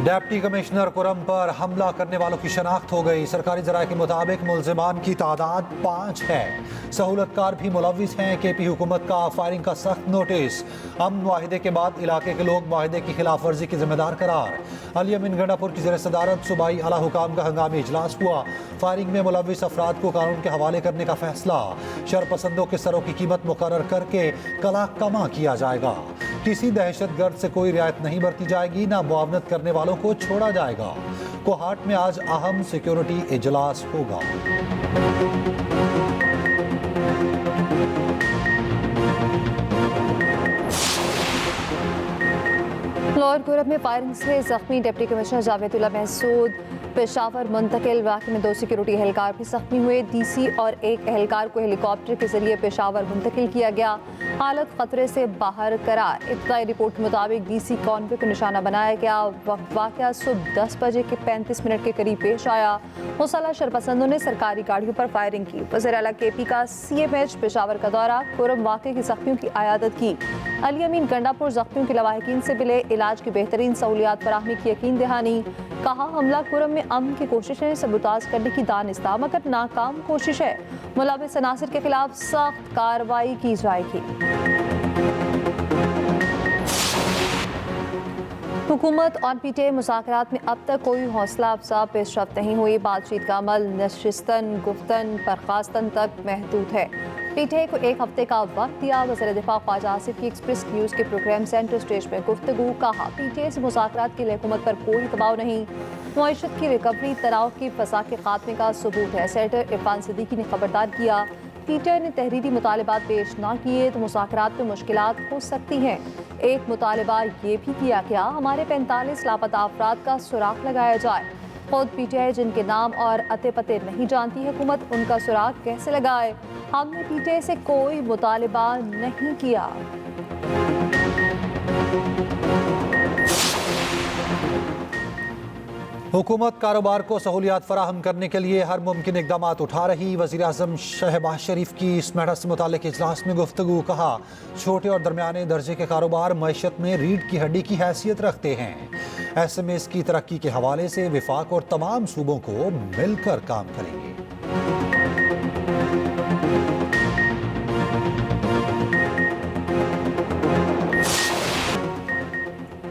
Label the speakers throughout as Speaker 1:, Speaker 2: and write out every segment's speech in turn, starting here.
Speaker 1: Deputy commissioner Kurram पर हमला करने वालों की शनाख्त हो गई। सरकारी जराये के मुताबिक मुलजिमान की तादाद 5 है। सहूलतकार भी मुलविस हैं। KP हुकूमत का फायरिंग का सख्त नोटिस। अमन मुआहिदे के बाद इलाके के लोग मुआहिदे की खिलाफ वर्जी के जिम्मेदार करार। अली अमीन गंडापुर की ज़ेर सदारत सूबाई आला हुकाम का हंगामी इजलास हुआ। फायरिंग में मुलविस अफराद को कानून के हवाले करने का फैसला। शरपसंदों के सरों की कीमत मुकर्रर करके कला कमा किया जाएगा। किसी दहशतगर्द से कोई रियायत नहीं बरती जाएगी, ना मुआवनत करने वालों को छोड़ा जाएगा। कोहाट में आज अहम सिक्योरिटी इजलास होगा।
Speaker 2: लाहौर कोरब में फायरिंग से जख्मी डिप्टी कमिश्नर जावेदुल्ला महसूद पेशावर मुंतकिल। वाक़े में 2 सिक्योरिटी एहलकार भी जख्मी हुए। DC और एक एहलकार को हेलीकॉप्टर के जरिए पेशावर मुंतकिल किया गया। हालत खतरे से बाहर करार। इब्तदाई रिपोर्ट के मुताबिक DC कॉन्वे को निशाना बनाया गया। वाक़या सुबह 10 बजे के 35 मिनट के करीब पेश आया। मुसल्लह शरपसंदों ने सरकारी गाड़ियों पर फायरिंग की। वज़ीर आला KP का CMH पेशावर का दौरा। कोरम वाक़े के जख्मियों की आयादत की। अली अमीन गंडापुर जख्मियों के लवाहिकीन से मिले। इलाज की बेहतरीन सहूलियात फराहमी की यकीन दहानी। कहा हमला कोरम में अमन की कोशिशें सबूताज करने की दानिस्ता मगर नाकाम कोशिश है। मुलविस अनासिर के खिलाफ सख्त कार्रवाई की जाएगी। हुकूमत और PTA मुज़ाकरात में अब तक कोई हौसला अफजा पेशरफ्त नहीं हुई। बातचीत का अमल नशिस्तन गुफ्तन बर्खास्तन तक महदूद है। PTA को 1 हफ्ते का वक्त दिया। वज़ीर दिफा ख्वाजा आसिफ की एक्सप्रेस न्यूज़ के प्रोग्राम सेंटर स्टेज में गुफ्तगू। कहा PTA से मुज़ाकरात के लिए हुकूमत पर कोई दबाव नहीं। मईशत की रिकवरी तनाव की फसा के खात्मे का सबूत है। सेनेटर इरफान सिद्दीकी ने खबरदार किया PTA ने तहरीरी मुतालबात पेश ना किए तो मुज़ाकरात में मुश्किलात हो सकती हैं। एक मुतालबा ये भी किया गया हमारे 45 लापता अफराद का सुराग लगाया जाए। खुद PTA जिनके नाम और अते पते नहीं जानती हुकूमत उनका सुराग कैसे लगाए। हमने PTA से कोई मुतालबा नहीं किया।
Speaker 1: हुकूमत कारोबार को सहूलियात फराहम करने के लिए हर मुमकिन इकदाम उठा रही। वज़ीर आज़म शहबाज शरीफ की इस मैटर से मुताल्लिक़ इजलास में गुफ्तगू। कहा छोटे और दरमियाने दर्जे के कारोबार मईशत में रीढ़ की हड्डी की हैसियत रखते हैं। SMEs की तरक्की के हवाले से विफाक और तमाम सूबों को मिलकर काम करेंगे।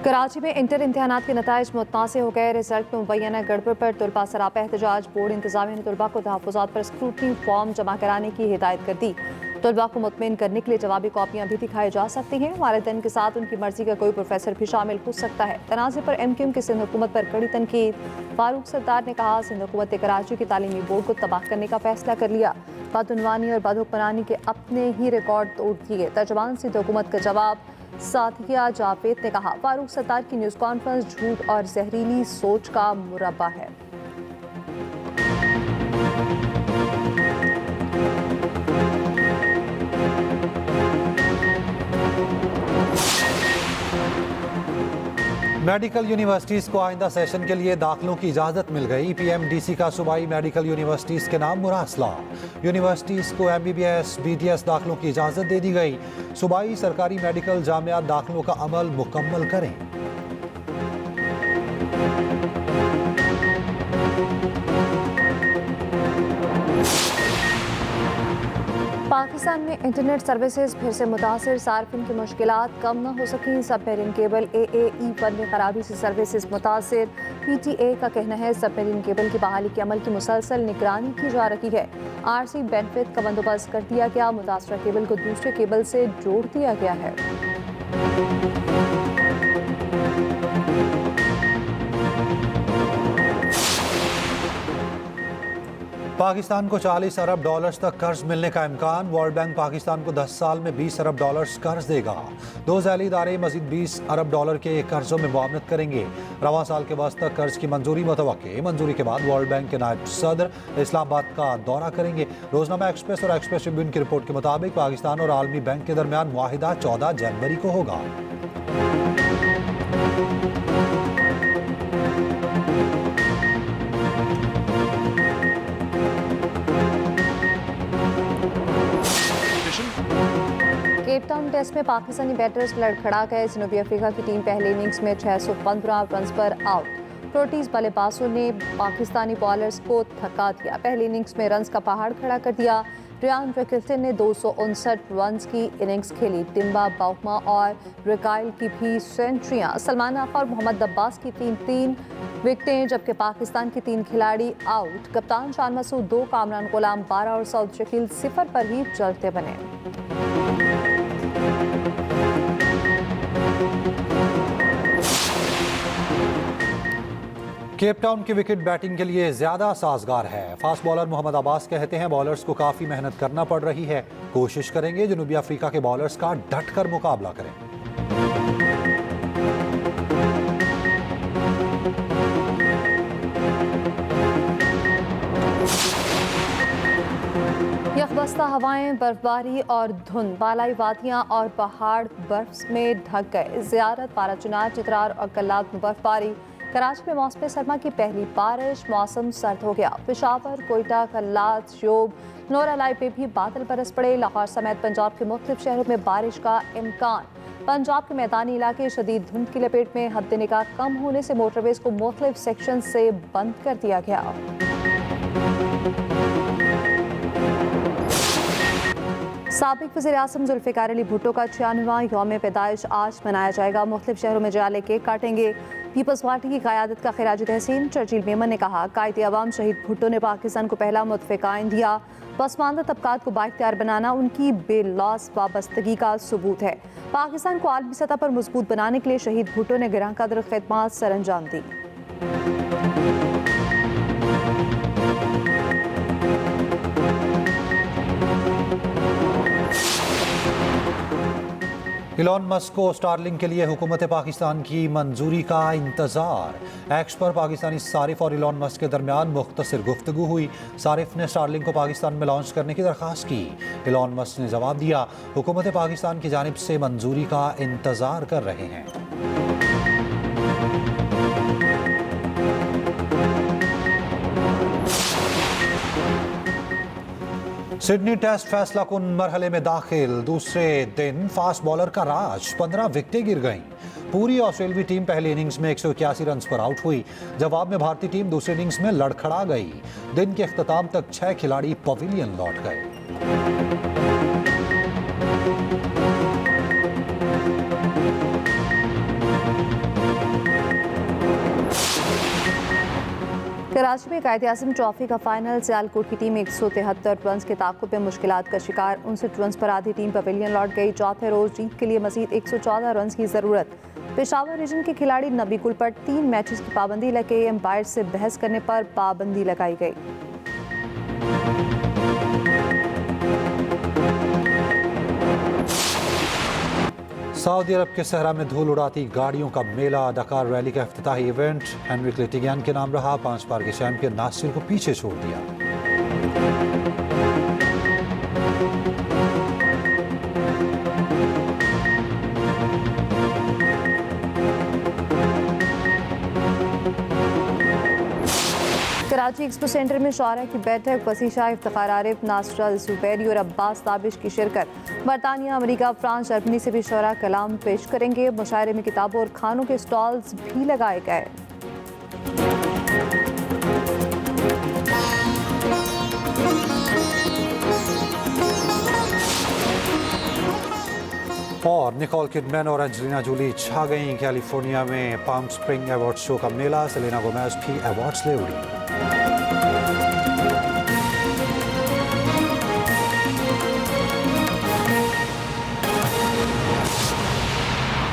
Speaker 2: कराची में इंटर इम्तहानात के नताइज मुतनाज़ हो गए। रिजल्ट में मुबैना गड़बड़ पर तुलबा सरापा एहतजाज। बोर्ड इंतजामिया ने तुलबा को तहफ़्फ़ुज़ात पर स्क्रूटनी फॉर्म जमा कराने की हिदायत कर दी। तुलबा को मुतमिन करने के लिए जवाबी कॉपियाँ भी दिखाई जा सकती हैं। वालिदैन के साथ उनकी मर्जी का कोई प्रोफेसर भी शामिल हो सकता है। तनाज़े पर MQM की सिंध हुकूमत पर कड़ी तनकीद। फारूक सत्तार ने कहा सिंध हुकूमत ने कराची की तालीमी बोर्ड को तबाह करने का फैसला कर लिया। बदउनवानी और बदहुक्मरानी के अपने ही रिकॉर्ड तोड़ दिए। तर्जुमान सिंध हुकूमत का जवाब। साथिया जावेद ने कहा फारूक सत्तार की न्यूज़ कॉन्फ्रेंस झूठ और जहरीली सोच का मुरब्बा है।
Speaker 1: मेडिकल यूनिवर्सिटीज़ को आइंदा सेशन के लिए दाखिलों की इजाज़त मिल गई। PMDC का सूबाई मेडिकल यूनिवर्सिटीज़ के नाम मुरासला। यूनिवर्सिटीज़ को MBBS BDS दाखिलों की इजाज़त दे दी गई। सूबाई सरकारी मेडिकल जामियात दाखिलों का अमल मुकम्मल करें।
Speaker 2: पाकिस्तान में इंटरनेट सर्विसेज फिर से मुतासर। सार्फिन की मुश्किलात कम न हो सकी। सबमरीन केबल AAE1 में खराबी से सर्विसेज मुतासर। PTA का कहना है सबमरीन केबल की बहाली के अमल की मुसलसल निगरानी की जा रही है। RC बेनिफिट का बंदोबस्त कर दिया गया। मुतासरा केबल को दूसरे केबल से जोड़ दिया गया है।
Speaker 1: पाकिस्तान को 40 अरब डॉलर्स तक कर्ज मिलने का इम्कान। वर्ल्ड बैंक पाकिस्तान को 10 साल में 20 अरब डॉलर्स कर्ज देगा। 2 झैली इदारे मजीद 20 अरब डॉलर के कर्जों में मुआवनत करेंगे। रवां साल के वस्त तक कर्ज की मंजूरी मुतवक्के। मंजूरी के बाद वर्ल्ड बैंक के नायब सदर इस्लामाबाद का दौरा करेंगे। रोजनामा एक्सप्रेस और एक्सप्रेस ट्रिब्यून की रिपोर्ट के मुताबिक पाकिस्तान और आलमी बैंक के दरमियान मुआहिदा 14 जनवरी को होगा।
Speaker 2: केपटाउन टेस्ट में पाकिस्तानी बैटर्स लड़खड़ा गए। जनूबी अफ्रीका की टीम पहले इनिंग्स में 615 रन पर आउट। प्रोटीज बल्लेबाजों ने पाकिस्तानी बॉलर्स को थका दिया। पहली इनिंग्स में रन्स का पहाड़ खड़ा कर दिया। रियान रिकिल्टन ने 259 रन्स की इनिंग्स खेली। टिम्बा बाउमा और रिकाइल की भी सेंचुरियां। सलमान आका और मोहम्मद अब्बास की 3-3 विकेटें, जबकि पाकिस्तान के 3 खिलाड़ी आउट। कप्तान शान मसूद 2, कामरान गुलाम 12 और सऊद शकील 0 पर ही चलते बने।
Speaker 1: केप टाउन की विकेट बैटिंग के लिए ज्यादा साजगार है। फास्ट बॉलर मोहम्मद अब्बास कहते हैं बॉलर्स को काफी मेहनत करना पड़ रही है। कोशिश करेंगे जनूबी अफ्रीका के बॉलर्स का डटकर मुकाबला करें।
Speaker 2: यकबस्ता हवाएं, बर्फबारी और धुंध, बालाई वादियां और पहाड़ बर्फ में ढक गए। ज़ियारत, पाराचुनार, चित्रार और कल्लात में बर्फबारी। कराची में मौसम सरमा की पहली बारिश। मौसम सर्द हो गया। पेशावर, कोयटा, कल्लात, श्योब, नौरालाई पे भी बादल बरस पड़े। लाहौर समेत पंजाब के मुख्तलिफ शहरों में बारिश का इम्कान। पंजाब के मैदानी इलाके शदीद धुंध की लपेट में। हद निगाह कम होने से मोटरवेज को मुख्तलिफ सेक्शन से बंद कर दिया गया। साबिक वज़ीर आज़म जुल्फ़िकार अली भुट्टो का 96वां यौम पैदाइश आज मनाया जाएगा। मुख्तलिफ शहरों में जाले केक काटेंगे। पीपल्स पार्टी की क़यादत का खिराज तहसीन। चर्चिल मेमन ने कहा, कायदे अवाम शहीद भुट्टो ने पाकिस्तान को पहला मुतफ़िक़ आइन दिया। पसमानदा तबकात को बाइख्तियार बनाना उनकी बेलौस वाबस्तगी का सबूत है। पाकिस्तान को आलमी सतह पर मजबूत बनाने के लिए शहीद भुट्टो ने गिरां कदर खिदमत सरअंजाम दी।
Speaker 1: इलॉन मस्क को स्टारलिंक के लिए हुकूमत पाकिस्तान की मंजूरी का इंतजार। एक्स पर पाकिस्तानी सारिफ और इलॉन मस्क के दरमियान मुख्तसर गुफ्तगू हुई। सारिफ ने स्टारलिंक को पाकिस्तान में लॉन्च करने की दरख्वास्त की। इलॉन मस्क ने जवाब दिया, हुकूमत पाकिस्तान की जानिब से मंजूरी का इंतजार कर रहे हैं। सिडनी टेस्ट फैसला कुन मरहले में दाखिल। दूसरे दिन फास्ट बॉलर का राज, 15 विकेटें गिर गईं। पूरी ऑस्ट्रेलियाई टीम पहली इनिंग्स में 181 रन पर आउट हुई। जवाब में भारतीय टीम दूसरी इनिंग्स में लड़खड़ा गई। दिन के इख्तिताम तक 6 खिलाड़ी पवेलियन लौट गए।
Speaker 2: कराची में कायद-ए-आज़म ट्रॉफी का फाइनल। सियालकोट की टीम 173 रन के ताक़ुब में मुश्किलात का शिकार। 59 रन पर आधी टीम पवेलियन लौट गई। चौथे रोज जीत के लिए मजीद 114 रन की जरूरत। पेशावर रीजन के खिलाड़ी नबी गुल पर 3 मैचेस की पाबंदी लगे। एम्पायर से बहस करने पर पाबंदी लगाई गई।
Speaker 1: सऊदी अरब के सहरा में धूल उड़ाती गाड़ियों का मेला। डकार रैली का इफ्तिताही इवेंट हेनरिक लेटिगियान के नाम रहा। 5 बार के चैंपियन नासिर को पीछे छोड़ दिया।
Speaker 2: कराची एक्सपो सेंटर में शौरा की बैठक। वसी शाह, इफ्तिखार आरिफ, नासरा जुबैरी और अब्बास ताबिश की शिरकत। बरतानिया, अमेरिका, फ्रांस, जर्मनी से भी शौरा कलाम पेश करेंगे। मुशायरे में किताबों और खानों के स्टॉल्स भी लगाए गए।
Speaker 1: और निकोल किडमैन और एंजेलिना जूली छा गईं। कैलिफोर्निया में पाम स्प्रिंग अवार्ड शो का मेला। सेलेना गोमेज भी अवार्ड्स ले उड़ी।